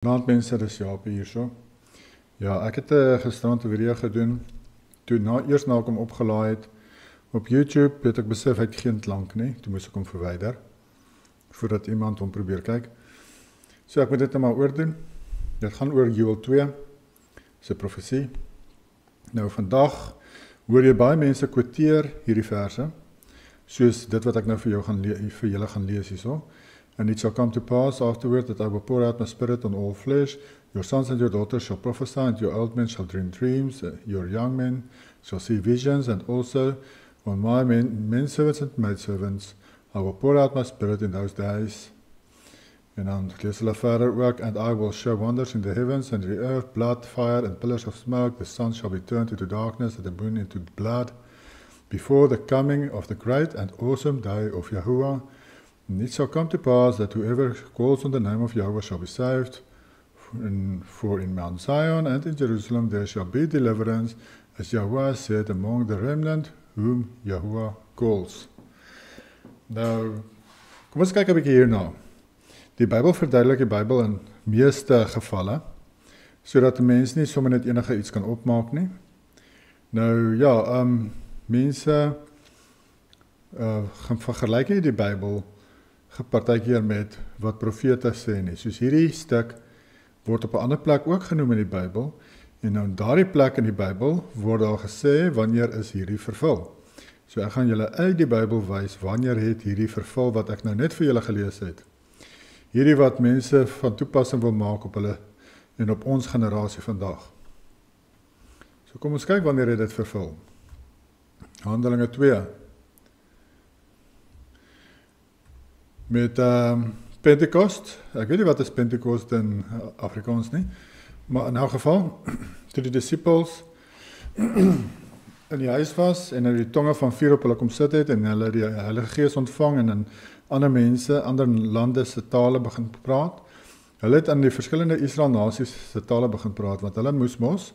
Goeienaand mense, dis Jaapie hierso. Ja, ek het gisterand 'n video gedoen. Eers na ek hom opgelaai het op YouTube, het ek besef hy het geen klank nie. Toe moes ek hom verwyder voordat iemand hom probeer kyk. So ek moet dit nou maar oordoen. Dit gaan oor Joël 2 se profesie. Nou vandag hoor jy baie mense quoteer hierdie verse, soos dit wat ek nou vir julle gaan lees hierso. And it shall come to pass afterward that I will pour out my spirit on all flesh. Your sons and your daughters shall prophesy, and your old men shall dream dreams. Your young men shall see visions, and also on my men servants and maidservants I will pour out my spirit in those days. En dan lees hulle verder ook, and I will show wonders in the heavens and the earth, blood, fire, and pillars of smoke. The sun shall be turned into darkness, and the moon into blood, before the coming of the great and awesome day of Yahuwah. And it shall come to pass that whoever calls on the name of Yahweh shall be saved. For in Mount Zion and in Jerusalem there shall be deliverance, as Yahweh said, among the remnant whom Yahweh calls. Nou, kom ons kyk 'n bietjie hierna. Die Bybel verduidelik die Bybel in meeste gevalle, sodat 'n mens nie sommer net enige iets kan opmaak nie. Nou ja, mense gaan vergelyk nie die Bybel partykeer met wat profete sê nie. Soos hierdie stuk word op 'n ander plek ook genoem in die Bybel, en nou in daardie plek in die Bybel word daar gesê wanneer is hierdie vervul. So ek gaan julle uit die Bybel wys wanneer het hierdie vervul wat ek nou net vir julle gelees het. Hierdie wat mense van toepassing wil maak op hulle en op ons generasie vandag. So kom ons kyk wanneer het dit vervul. Handelinge 2. Met Pentecost, ek weet nie wat is Pentecost in Afrikaans nie, maar in elk geval, toe die disciples in die huis was, en die tonge van vuur op hulle kom sit het, en hulle die Heilige Gees ontvang, en in ander mense, ander lande se tale begin praat. Hulle het aan die verskillende Israel nasies se tale begin praat, want hulle moes mos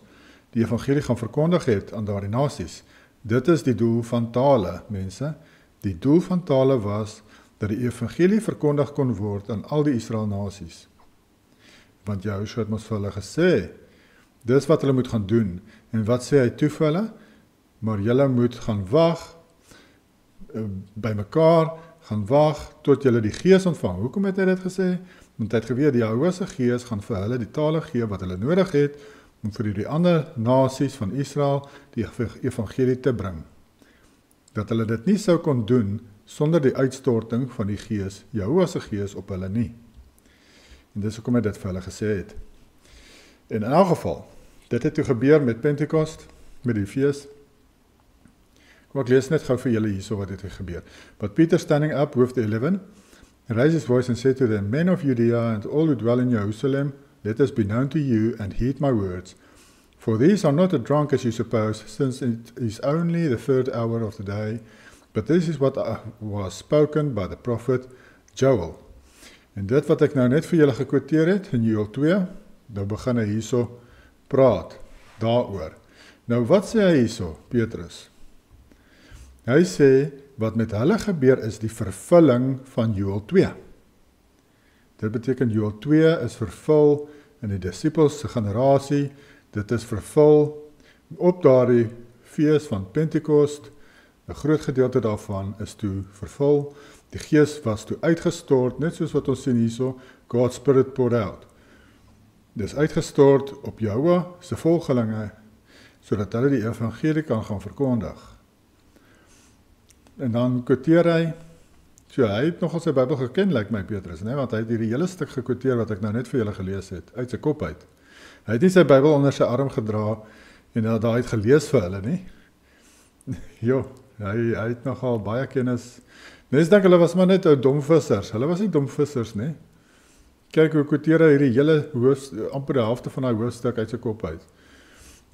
die evangelie gaan verkondig het aan daardie nasies. Dit is die doel van tale, mense. Die doel van tale was dat die evangelie verkondig kon word aan al die Israel nasies. Want Joshua het mos vir hulle gesê, dis wat hulle moet gaan doen. En wat sê hy toe vir hulle? Maar julle moet gaan wag, by mekaar, gaan wag, tot julle die Gees ontvang. Hoekom het hy dit gesê? Want hy het geweet, die Yahweh se Gees gaan vir hulle die tale gee wat hulle nodig het, om vir die ander nasies van Israel die evangelie te bring. Dat hulle dit nie sou kon doen, sonder die uitstorting van die Gees, Yahweh se Gees op hulle nie. En dis hoekom hy dit vir hulle gesê het. En in elk geval, dit het toe gebeur met Pentecost, met die fees. Kom ek lees net gou vir julle hierso wat het gebeur. But Peter standing up with the 11, raised his voice and said to them, Men of Judea and all who dwell in Jerusalem, let us be known to you and heed my words. For these are not drunk as you suppose, since it is only the third hour of the day, but this is what was spoken by the prophet Joel. En dit wat ek nou net vir julle gekwoteer het, in Joël 2, nou begin hy hierso praat, daaroor. Nou wat sê hy hierso, Petrus? Hy sê, wat met hulle gebeur is die vervulling van Joël 2. Dit beteken Joël 2 is vervul in die disciples se generasie, dit is vervul op daardie fees van Pentecost. 'n groot gedeelte daarvan is toe vervul. Die Gees was toe uitgestort, net soos wat ons sien hierso, God's Spirit poured out. Dis uitgestort op Yahweh se volgelinge, sodat hulle die evangelie kan gaan verkondig. En dan quoteer hy, so hy het nogal sy Bybel geken, lyk my Petrus, nee, want hy het hierdie hele stuk gekwoteer wat ek nou net vir julle gelees het, uit sy kop uit. Hy het nie sy Bybel onder sy arm gedra, en daai het gelees vir hulle nie. Jo, hy het nogal baie kennis. Mense dink hulle was maar net domvissers. Hulle was nie domvissers nie. Kyk hoe quoteer hy hierdie hele amper die helfte van daai hoofstuk uit sy kop uit.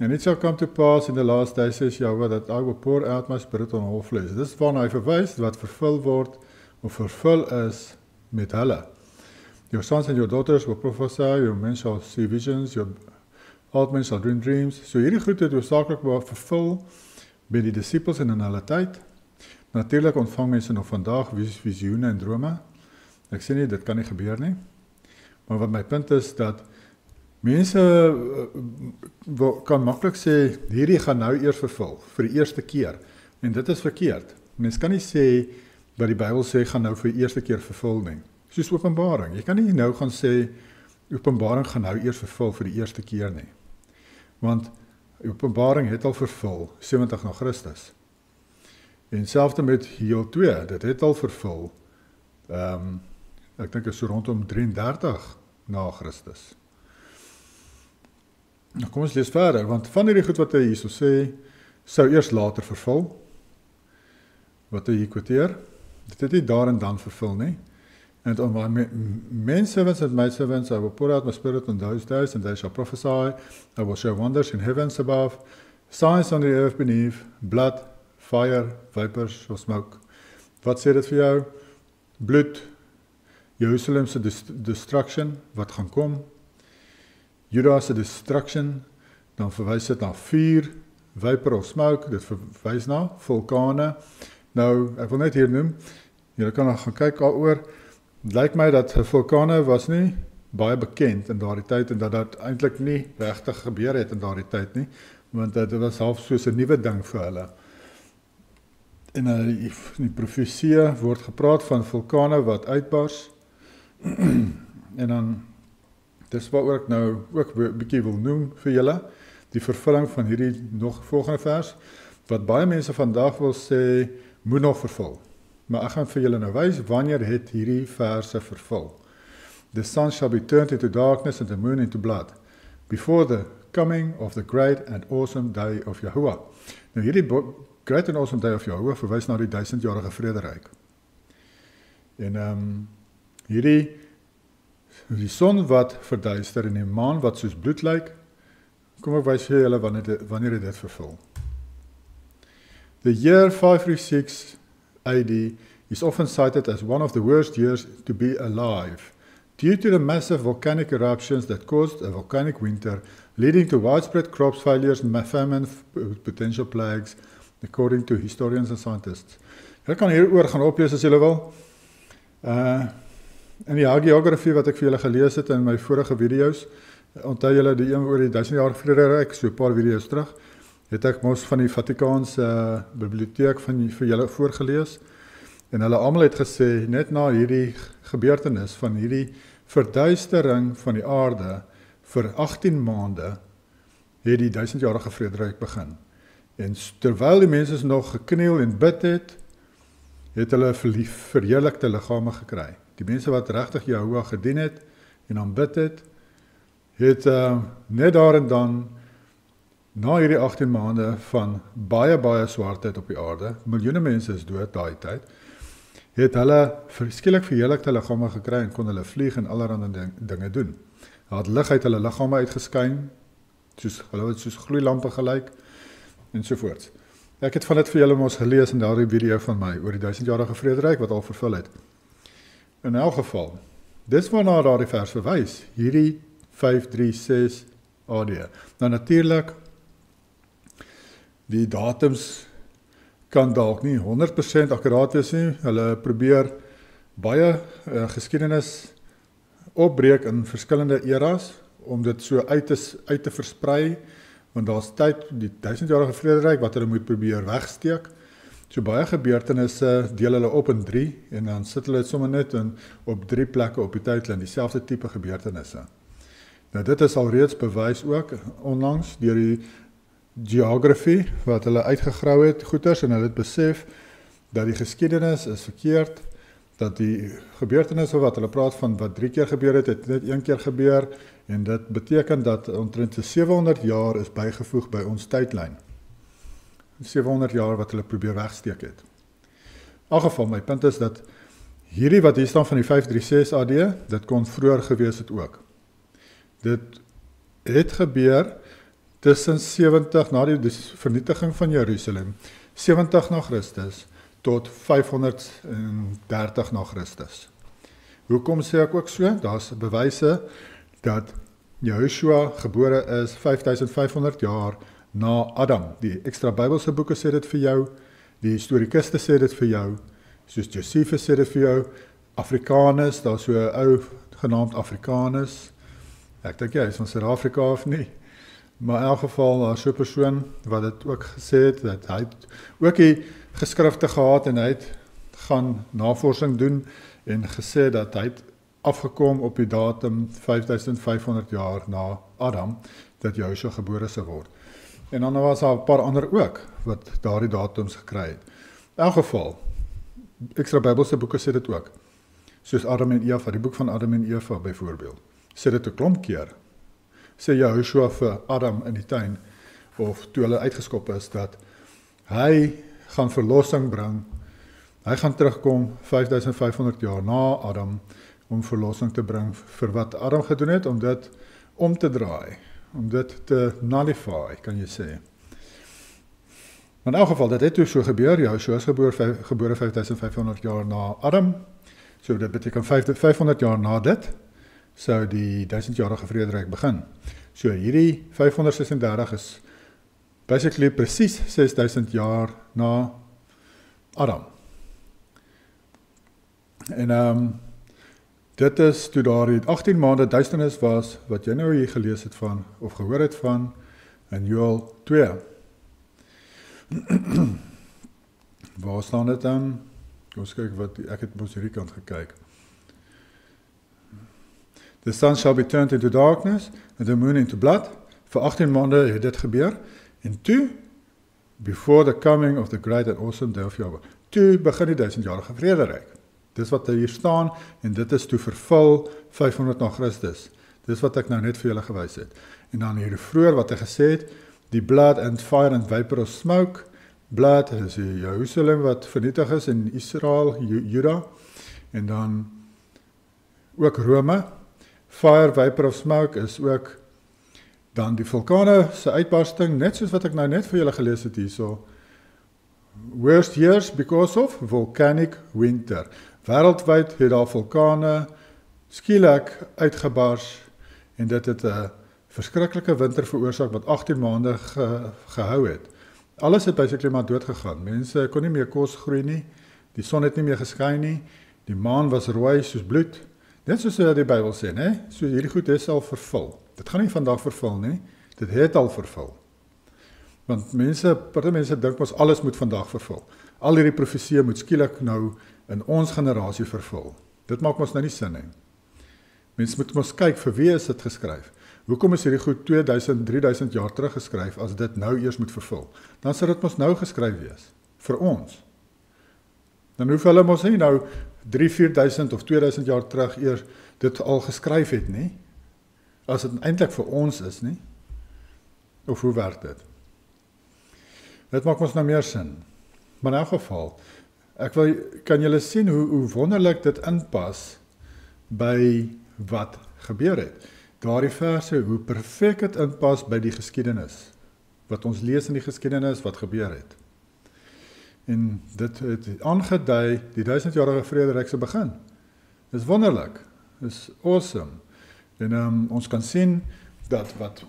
And it shall come to pass in the last days, says Yahweh, that I will pour out my spirit on all flesh. Dis waarna hy verwys, wat vervul word, of vervul is met hulle. Your sons and your daughters will prophesy, your men shall see visions, your old men shall dream dreams. So hierdie goed het hoofsaaklik vervul by die disciples en in hulle tyd. Natuurlik ontvang mense nog vandag visioene en drome. Ek sê nie, dit kan nie gebeur nie. Maar wat my punt is, dat Mense kan maklik sê, hierdie gaan nou eers vervul, vir die eerste keer. En dit is verkeerd. Mens kan nie sê, wat die Bybel sê, gaan nou vir die eerste keer vervul nie. Soos Openbaring. Jy kan nie nou gaan sê, Openbaring gaan nou eers vervul vir die eerste keer nie. Want Openbaring het al vervul, 70 na Christus. En selfde met Joël 2, dit het al vervul, ek dink is so rondom 33 na Christus. Nou kom ons lees verder, want van hierdie goed wat hy hierso sê, sou eers later vervul, wat hy hier quoteer, dit het nie daar en dan vervul nie, and on my men servants and maid servants I will pour out my spirit on those days, and they shall prophesy, I will show wonders in heavens above, signs on the earth beneath, blood, fire, vapors of smoke. Wat sê dit vir jou? Bloed, Jerusalem se destruction, wat gaan kom, Juda se destruction, dan verwys dit na vuur, vapor of smoke, dit verwys na vulkane. Nou, ek wil net hier noem, julle kan gaan kyk daaroor, het lyk my dat vulkane was nie baie bekend in daardie tyd, en dat dit eintlik nie regtig gebeur het in daardie tyd nie, want dit was half soos 'n nuwe ding vir hulle. En in die profesie word gepraat van vulkane wat uitbars, en dan, dis waaroor ek nou ook 'n bietjie wil noem vir julle, die vervulling van hierdie nog volgende vers, wat baie mense vandag wil sê, moet nog vervul. Maar ek gaan vir julle nou wys, wanneer het hierdie verse vervul. The sun shall be turned into darkness and the moon into blood, before the coming of the great and awesome day of Yahuwah. Nou hierdie great and awesome day of Yahuwah verwys na die 1000-jarige vrederyk. En die son wat verduister en die maan wat soos bloed lyk, kom ek wys vir julle wanneer dit vervul. The year 536 AD is often cited as one of the worst years to be alive, due to the massive volcanic eruptions that caused a volcanic winter, leading to widespread crops failures, famine, potential plagues, according to historians and scientists. Julle kan hieroor gaan oplees as julle wil. In die hagiografie wat ek vir julle gelees het in my vorige video's, onthou julle die een oor die 1000-jarige vrederyk, so 'n paar video's terug, het ek mos van die Vatikaanse biblioteek vir julle voorgelees, en hulle almal het gesê, net na hierdie gebeurtenis van hierdie verduistering van die aarde, vir 18 maande, het die 1000-jarige vrederyk begin. En terwyl die mense nog gekniel en bid het hulle verheerlikte liggame gekry. Die mense wat regtig Jehovah gedien het, en aanbid het, net daar en dan, na hierdie 18 maande van baie swaartyd op die aarde, miljoene mense is dood daai tyd, het hulle skielik verheerlikte liggame gekry en kon hulle vlieg en allerlei dinge doen. Hulle het lig uit hulle liggame uitgeskyn, hulle het soos gloeilampe gelyk, ensovoorts. Ek het van dit vir julle mos gelees in daardie video van my, oor die 1000-jarige vrederyk wat al vervul het. In elk geval, dis waarna daardie vers verwys, hierdie 536 AD. Nou natuurlik, die datums kan dalk nie 100% akkuraat wees nie. Hulle probeer baie geskiedenis opbreek in verskillende eras, om dit so uit te versprei, want daar's tyd, die 1000-jarige vrederyk, wat hulle moet probeer wegsteek. So baie gebeurtenisse deel hulle op in 3, en dan sit hulle sommer net op 3 plekke op die tydlyn, dieselfde tipe gebeurtenisse. Nou dit is alreeds bewys ook, onlangs, deur die geografie, wat hulle uitgegrou het, goeters, en hulle het besef, dat die geskiedenis is verkeerd, dat die gebeurtenisse wat hulle praat van, wat 3 keer gebeur het net 1 keer gebeur, en dit beteken dat omtrent 700 jaar is bygevoeg by ons tydlyn. 700 jaar wat hulle probeer wegsteek het. In elk geval, my punt is dat hierdie wat hier staan van die 536 AD, dit kon vroeër gewees het ook. Dit het gebeur tussen 70, na die vernietiging van Jerusalem, 70 na Christus, tot 530 na Christus. Hoekom sê ek ook so? Daar's bewyse dat Jehoshua gebore is 5500 jaar na Adam. Die ekstra Bybelse boeke sê dit vir jou, die historikuste sê dit vir jou, soos Josephus sê dit vir jou, Afrikanus, daar's so 'n ou genaamd Afrikanus, Ek dink hy is van Suid-Afrika of nie. Maar in elk geval, daar so 'n persoon wat dit ook gesê het, dat hy het ook die geskrifte gehad en hy het gaan navorsing doen en gesê dat hy het afgekom op die datum 5500 jaar na Adam, dat Joshua gebore sou word. En dan was daar 'n paar ander ook, wat daardie datums gekry het. In elk geval, ekstra Bybelse boeke sê dit ook. Soos Adam en Eva, die boek van Adam en Eva byvoorbeeld, sê dit 'n klomp keer. Sê Joshua vir Adam in die tuin, of toe hulle uitgeskop is, dat hy gaan verlossing bring, hy gaan terugkom 5500 jaar na Adam, om verlossing te bring vir wat Adam gedoen het, om dit om te draai, om dit te nullify, kan jy sê. Maar in elk geval, dit het toe so gebeur, Joshua is gebore 5500 jaar na Adam, so dit beteken 500 jaar na dit, sou die 1000-jarige vrederyk begin. So hierdie 536 is basically presies 6000 jaar na Adam. En dit is toe daar die 18 maande duisternis was, wat jy nou hier gelees het van, of gehoor het van, in Joël 2. Waar staan dit dan? Kom ons kyk wat, ek het mos hierdie kant gekyk. The sun shall be turned into darkness, and the moon into blood. Vir 18 maande het dit gebeur, en toe, before the coming of the great and awesome day of Yahweh, toe begin die 1000-jarige vrederyk. Dis wat hier staan, en dit is toe vervul 500 na Christus. Dis wat ek nou net vir julle gewys het. En dan hier vroeër wat hy gesê het, die blood and fire and vapor of smoke, blood is Jerusalem wat vernietig is in Israel, Juda, en dan ook Rome. Fire, vapor of smoke is ook dan die vulkane se uitbarsting, net soos wat ek nou net vir julle gelees het hierso. Worst years because of volcanic winter. Wêreldwyd het daar vulkane skielik uitgebars en dit het 'n verskriklike winter veroorsaak wat 18 maande gehou het. Alles het basically maar dood gegaan. Mense kon nie meer kos groei nie. Die son het nie meer geskyn nie. Die maan was rooi soos bloed. Net soos die Bybel sê, né? So hierdie goed is al vervul. Dit gaan nie vandag vervul nie. Dit het al vervul. Want party mense dink mos alles moet vandag vervul. Al hierdie profeseë moet skielik nou in ons generasie vervul. Dit maak mos nou nie sin nie. Mense moet mos kyk vir wie is dit geskryf. Hoekom is hierdie goed 2000, 3000 jaar terug geskryf as dit nou eers moet vervul? Dan sou dit mos nou geskryf wees vir ons. Dan hoef hulle mos nie nou 3, 4000 of 2000 jaar terug eers dit al geskryf het nie. As dit eintlik vir ons is nie. Of hoe werk dit? Dit maak ons nou meer sin. Maar in elk geval, kan julle sien hoe wonderlik dit inpas by wat gebeur het. Daardie verse, hoe perfek dit inpas by die geskiedenis. Wat ons lees in die geskiedenis, wat gebeur het. En dit het aangedui die 1000-jarige vrederyk se begin. Dis wonderlik. Dis awesome. En ons kan sien dat wat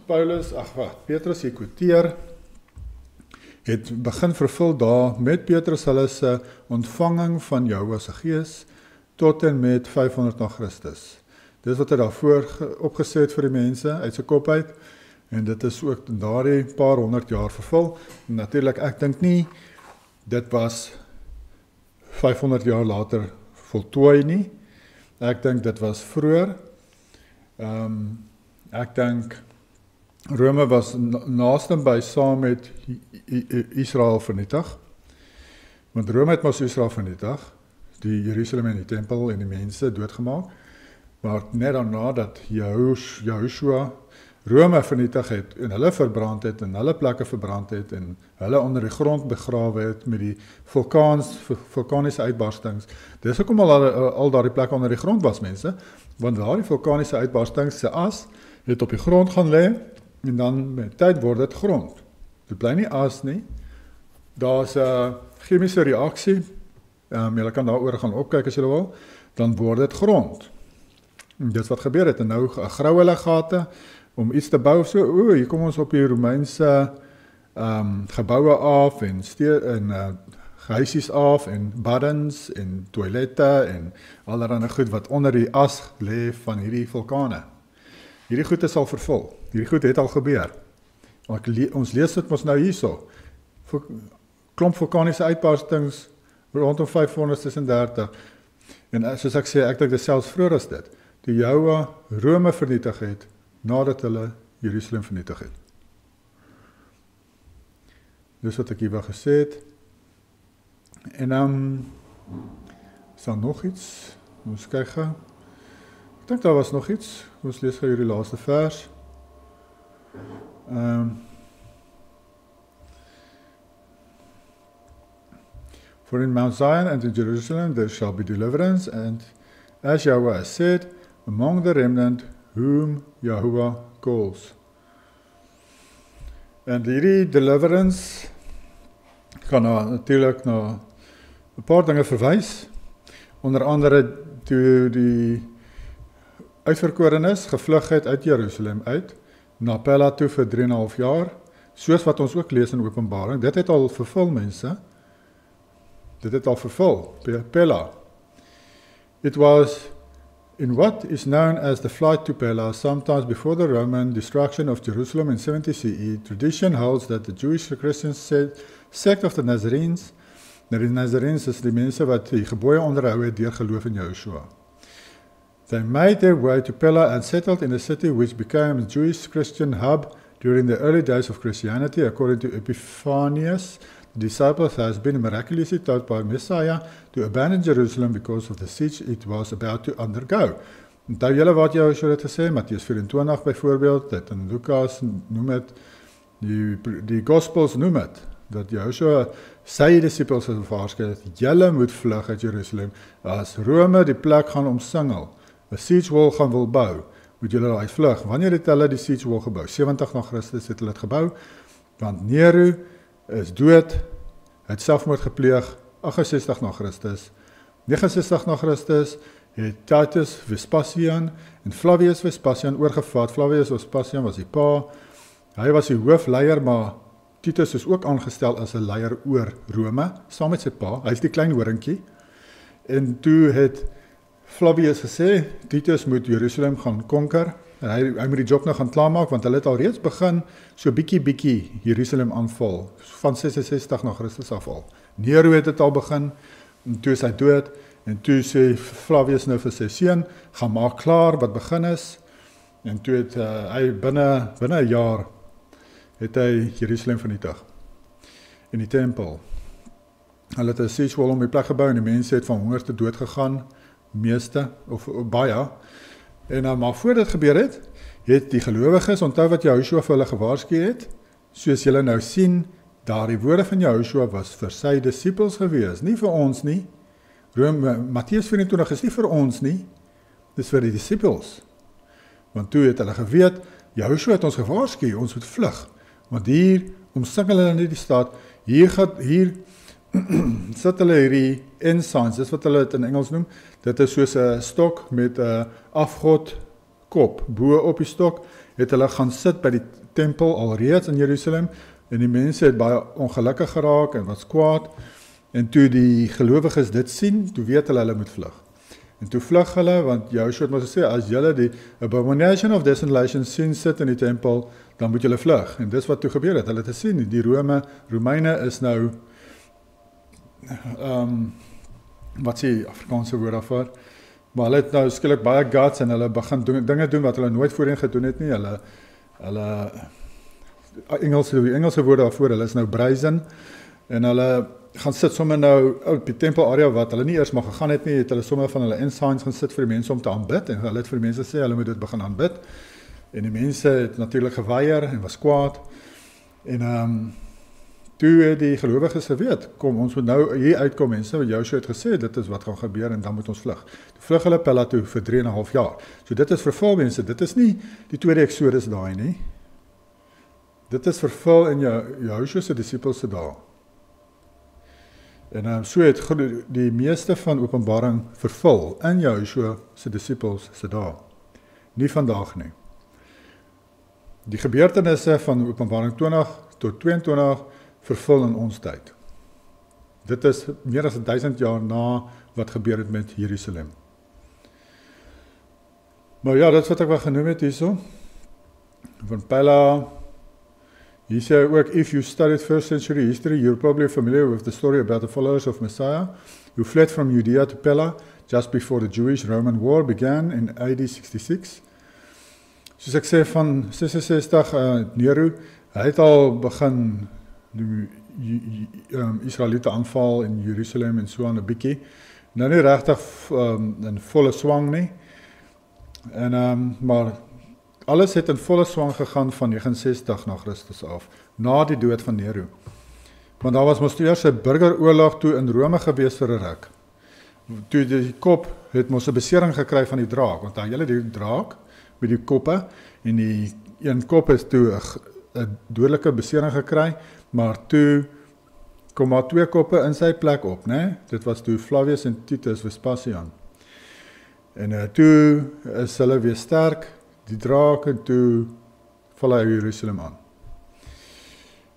Petrus hier quoteer, het begin vervul daar met Petrus hulle se ontvanging van Jahwe se gees tot en met 500 na Christus. Dis wat hy daarvoor opgeset vir die mense uit sy kop uit, en dit is ook in daardie paar 100 jaar vervul. Natuurlik, ek dink nie dit was 500 jaar later voltooi nie. Ek dink dit was vroeër. Ek dink Rome was naaste by saam met Israel vernietig. Want Rome het mos Israel vernietig, die Jerusalem en die tempel en die mense doodgemaak. Maar net daarna dat Joshua Rome vernietig het en hulle verbrand het en hulle plekke verbrand het en hulle onder die grond begrawe het met die vulkaniese uitbarstings. Dis hoekom al daardie plekke onder die grond was, mense, want daardie vulkaniese uitbarstings se as het op die grond gaan lê en dan met tyd word dit grond. Dit bly nie as nie. Daar's 'n chemiese reaksie. Julle kan daaroor gaan opkyk as julle wil, dan word dit grond. En dis wat gebeur het, en nou grou hulle gate om iets te bou of so. Hier kom ons op die Romeinse geboue af en huisies af en baddens en toilette en allerlei goed wat onder die as lê van hierdie vulkane. Hierdie goed is al vervul. Hierdie goed het al gebeur. Ons lees dit mos nou hierso. Klomp vulkaniese uitbarstings rondom 536. En soos ek sê, ek dink dit selfs vroeër as dit. Toe Jahwe Rome vernietig het, nadat hulle Jerusalem vernietig het. Dis wat ek hier wou gesê het. En is daar nog iets? Ons kyk gou. Ek dink daar was nog iets. Ons lees gou hierdie laaste vers. For in Mount Zion and in Jerusalem there shall be deliverance, and as Yahweh has said, among the remnant whom Yahuwah calls. En hierdie deliverance kan natuurlik na 'n paar dinge verwys. Onder andere toe die uitverkorenes gevlug het uit Jerusalem uit, na Pella toe vir 3,5 jaar, soos wat ons ook lees in Openbaring. Dit het al vervul, mense. Dit het al vervul, Pella. It was in what is known as the flight to Pella, sometimes before the Roman destruction of Jerusalem in 70 CE. Tradition holds that the Jewish Christian sect of the Nazarenes, die Nazarenes is die mense wat die gebooie onderhou het deur geloof in Joshua. They made their way to Pella and settled in a city which became a Jewish Christian hub during the early days of Christianity. According to Epiphanius, the disciples has been miraculously taught by Messiah to abandon Jerusalem because of the siege it was about to undergo. Onthou julle wat Joshua het gesê, Matteus 24 byvoorbeeld, dit in Lukas noem het, die Gospels noem het, dat Joshua sy disippels het waarsku dat julle moet vlug uit Jerusalem, as Rome die plek gaan omsingel, 'n siege wall gaan wil bou, moet julle daai vlug. Wanneer het hulle die siege wall gebou? 70 na Christus het hulle dit gebou, want Nero is dood, het selfmoord gepleeg, 68 na Christus, 69 na Christus, het Titus Vespasian en Flavius Vespasian oorgevat. Flavius Vespasian was die pa, hy was die hoofleier, maar Titus is ook aangestel as 'n leier oor Rome, saam met sy pa, hy is die klein horingkie, en toe het Flavius gesê, Titus moet Jerusalem gaan konker, en hy moet die job nou gaan klaarmaak, want hulle het al reeds begin, so bietjie Jerusalem aanval, van 66 na Christus afval. Nero het dit al begin, en toe is hy dood, en toe sê Flavius nou vir sy seun, gaan maak klaar wat begin is, en toe het hy binne 'n jaar, het hy Jerusalem vernietig, in die tempel. Hulle het 'n siege wall om die plek gebou, en die mense het van honger te dood gegaan, meeste, of baie, en maar voor dit gebeur het die gelowiges, onthou wat Joshua vir hulle gewaarsku het, soos julle nou sien, daardie woorde van Joshua was vir sy disippels gewees, nie vir ons nie. Matteus 24 is nie vir ons nie, dis vir die disippels. Want toe het hulle geweet, Joshua het ons gewaarsku, ons moet vlug, want hier omsingel hulle nie die stad, hier sit hulle hierdie ensigns, dis wat hulle het in Engels noem, dit is soos 'n stok met 'n afgod kop, bo op die stok, het hulle gaan sit by die tempel alreeds in Jerusalem, en die mense het baie ongelukkig geraak, en was kwaad, en toe die gelowiges dit sien, toe weet hulle moet vlug. En toe vlug hulle, want Joshua het maar gesê, as julle die abomination of desolation sien sit in die tempel, dan moet julle vlug, en dis wat toe gebeur het, hulle het gesien, die Romeine is nou, wat sê die Afrikaanse woord daarvoor, maar hulle het nou skielik baie guts, en hulle begin dinge doen wat hulle nooit voorheen gedoen het nie, hulle Engelse woord daarvoor, hulle is nou brazen, en hulle gaan sit sommer nou op die tempel area wat hulle nie eers mag gegaan het nie, het hulle sommer van hulle ensigns gaan sit vir die mense om te aanbid, en hulle het vir die mense sê, hulle moet dit begin aanbid, en die mense het natuurlik geweier, en was kwaad, en toe het die gelowiges geweet, kom, ons moet nou hier uitkom, mense, wat Joshua het gesê, dit is wat gaan gebeur, en dan moet ons vlug. Toe vlug hulle Pella toe vir 3,5 jaar. So dit is vervul, mense, dit is nie die tweede Exodus daai nie. Dit is vervul in Joshua se disippels se dae. En so het die meeste van Openbaring vervul in Joshua se disippels se dae. Nie vandag nie. Die gebeurtenisse van Openbaring 20 tot 22 vervul in ons tyd. Dit is meer as 1000 jaar na wat gebeur het met Jerusalem. Maar ja, dit wat ek wel genoem het hierso. Van Pella, hier sê hy ook, if you studied first century history, you're probably familiar with the story about the followers of Messiah, who fled from Judea to Pella, just before the Jewish-Roman War began in AD 66. Soos ek sê, van 66, Nero, hy het al begin die Israeliete aanval in Jerusalem en so aan 'n bietjie. Nou nie regtig in volle swang nie. En maar alles het in volle swang gegaan van 69 na Christus af, na die dood van Nero. Want daar was mos eers 'n burgeroorlog toe in Rome gewees vir 'n ruk. Toe die kop het mos 'n besering gekry van die draak, want hy hele die draak met die koppe en die een kop is toe 'n dodelike besering gekry, maar toe kom maar 2 koppe in sy plek op, né? Dit was toe Flavius en Titus Vespasian. En toe is hulle weer sterk, die draak, en toe val hy Jerusalem aan.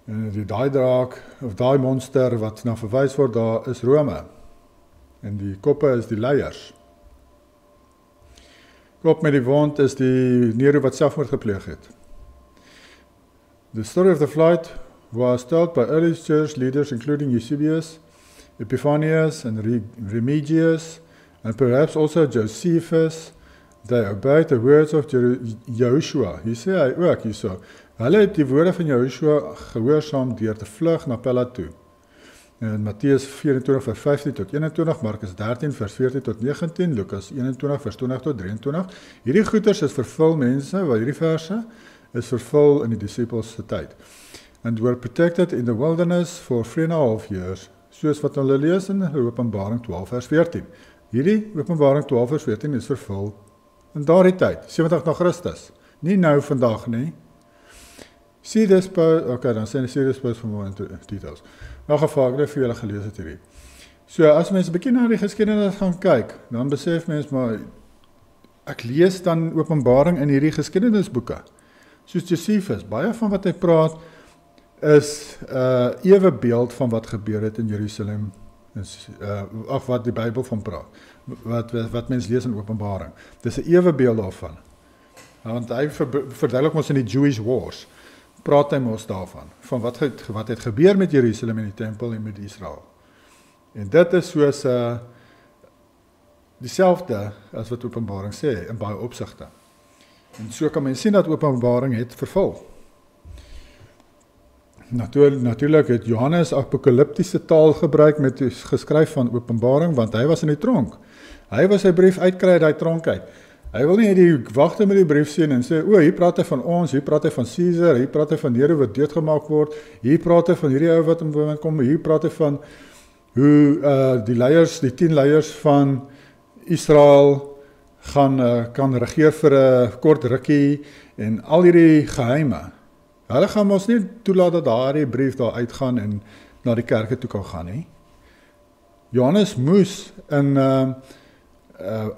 En daai draak, of daai monster wat na verwys word, daar is Rome. En die koppe is die leiers. Kop met die wond is die Nero wat selfmoord gepleeg het. The story of the flight was told by early church leaders including Eusebius, Epiphanius and Remigius, and perhaps also Josephus. They obeyed the words of Joshua. Hier sê hy ook hierso. Hulle het die woorde van Joshua gehoorsaam deur te vlug na Pella toe. In Matteus 24 vers 15 tot 21, Markus 13 vers 14 tot 19, Lukas 21 vers 20 tot 23. Hierdie goeters is vervul, mense, wat hierdie verse is vervul in die disippels se tyd. And were protected in the wilderness for 3.5 years, soos wat hulle lees in Openbaring 12 vers 14. Hierdie Openbaring 12 vers 14 is vervul in daardie tyd, 70 na Christus. Nie nou vandag nie. See this post, okay, dan sê see this post for more details. Nou geval, ek het vir julle gelees het hierdie. So, as mense 'n bietjie na die geskiedenis gaan kyk, dan besef mense maar, ek lees dan Openbaring in hierdie geskiedenisboeke. Soos Josephus, baie van wat hy praat, is ewe beeld van wat gebeur het in Jerusalem, of wat die Bybel van praat, wat mens lees in Openbaring. Dis 'n ewe beeld daarvan. Want hy verduidelik ons in die Jewish Wars, praat hy ons daarvan, van wat het gebeur met Jerusalem en die tempel en met Israel. En dit is soos dieselfde as wat Openbaring sê, in baie opsigte. En so kan mens sien dat Openbaring het vervul. Natuurlijk het Johannes apokaliptiese taal gebruik met die geskryf van Openbaring, want hy was in die tronk. Hy was sy brief uitkry uit die tronk uit. Hy wil nie die wagte met die brief sien en sê, hier praat hy van ons, hier praat hy van Caesar, hier praat hy van Nero wat doodgemaak word, hier praat hy van hierdie ou wat kom, hier praat hy van hoe die 10 leiers van Israel kan regeer vir 'n kort rukkie en al hierdie geheime. Hulle gaan ons nie toelaat dat daardie brief daar uitgaan en na die kerke toe kan gaan nie. Johannes moes in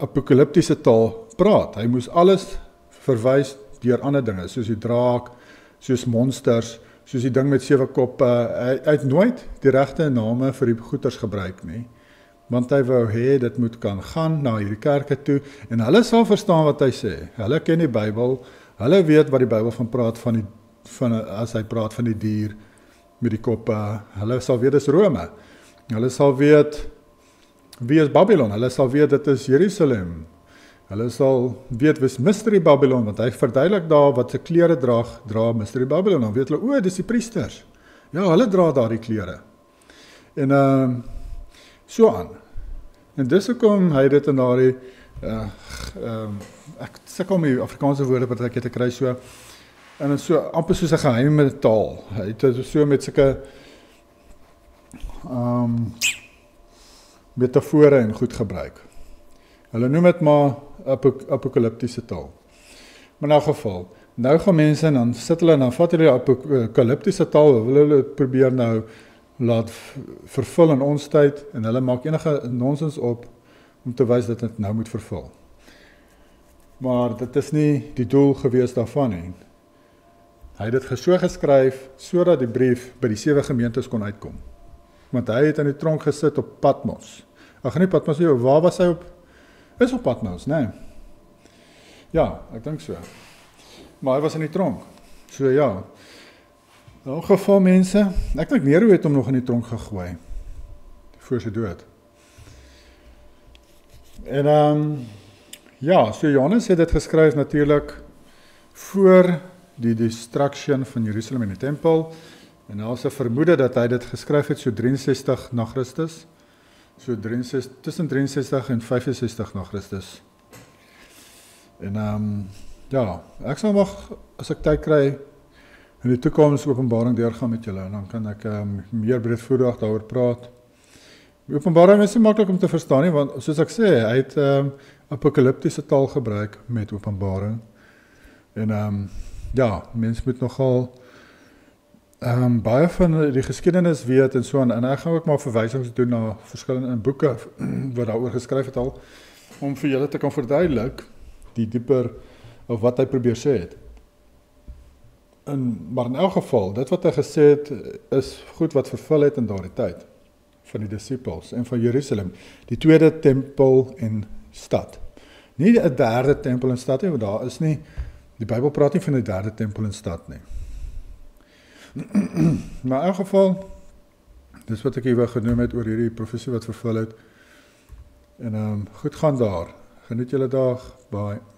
apokaliptiese taal praat. Hy moes alles verwys deur ander dinge, soos die draak, soos monsters, soos die ding met 7 koppe. Hy het nooit die regte name vir die goeters gebruik nie, want hy wou hê dit moet kan gaan na hierdie kerke toe, en hulle sal verstaan wat hy sê. Hulle ken die Bybel, hulle weet wat die Bybel van praat, as hy praat van die dier met die koppe. Hulle sal weet, dis Rome. Hulle sal weet, wie is Babylon? Hulle sal weet, dit is Jerusalem. Hulle sal weet, wie is Mystery Babylon, want hy verduidelik daar wat sy klere dra Mystery Babylon. Dan weet hulle, dis die priesters. Ja, hulle dra daar die klere. En so aan. En dis hoekom hy dit in daardie, ek sukkel om die Afrikaanse woorde wat ek het te kry so, en het so amper soos 'n geheime taal. Hy het so met sulke metafore en goed gebruik. Hulle noem dit maar apokaliptiese taal. Maar in elk geval, nou gaan mense en dan sit hulle en dan vat hulle apokaliptiese taal, wil hulle probeer nou laat vervul in ons tyd, en hulle maak enige nonsens op om te wys dat dit nou moet vervul. Maar dit is nie die doel gewees daarvan nie. Hy het dit so geskryf, sodat die brief by die 7 gemeentes kon uitkom. Want hy het in die tronk gesit op Patmos. Ag nie Patmos nie, waar was hy op? Is op Patmos, nee. Ja, ek dink so. Maar hy was in die tronk. So ja. In elk geval mense, ek dink Nero het hom nog in die tronk gegooi voor sy dood. En ja, so Johannes het dit geskryf natuurlik voor die destruction van Jerusalem en die tempel. En daar is 'n vermoede dat hy dit geskryf het so 63 na Christus. So 63, tussen 63 en 65 na Christus. En ja, ek sal nog, as ek tyd kry, in die toekoms Openbaring deurgaan met julle, en dan kan ek meer breedvoerig daaroor praat. Die Openbaring is nie maklik om te verstaan nie, want soos ek sê, hy het apokaliptiese taal gebruik met Openbaring. En ja, mens moet nogal baie van die geskiedenis weet en so, en ek gaan ook maar verwysings doen na verskillende boeke wat daaroor geskryf het al, om vir julle te kan verduidelik die dieper of wat hy probeer sê het. Maar in elk geval, dit wat hy gesê het, is goed wat vervul het in daardie tyd van die disippels en van Jerusalem, die tweede tempel en stad. Nie 'n derde tempel en stad nie, want daar is nie, die Bybel praat nie van 'n derde tempel en stad nie. Maar in elk geval, dis wat ek hier genoem het oor hierdie profesie wat vervul het. En goed gaan daar. Geniet julle dag. Bye.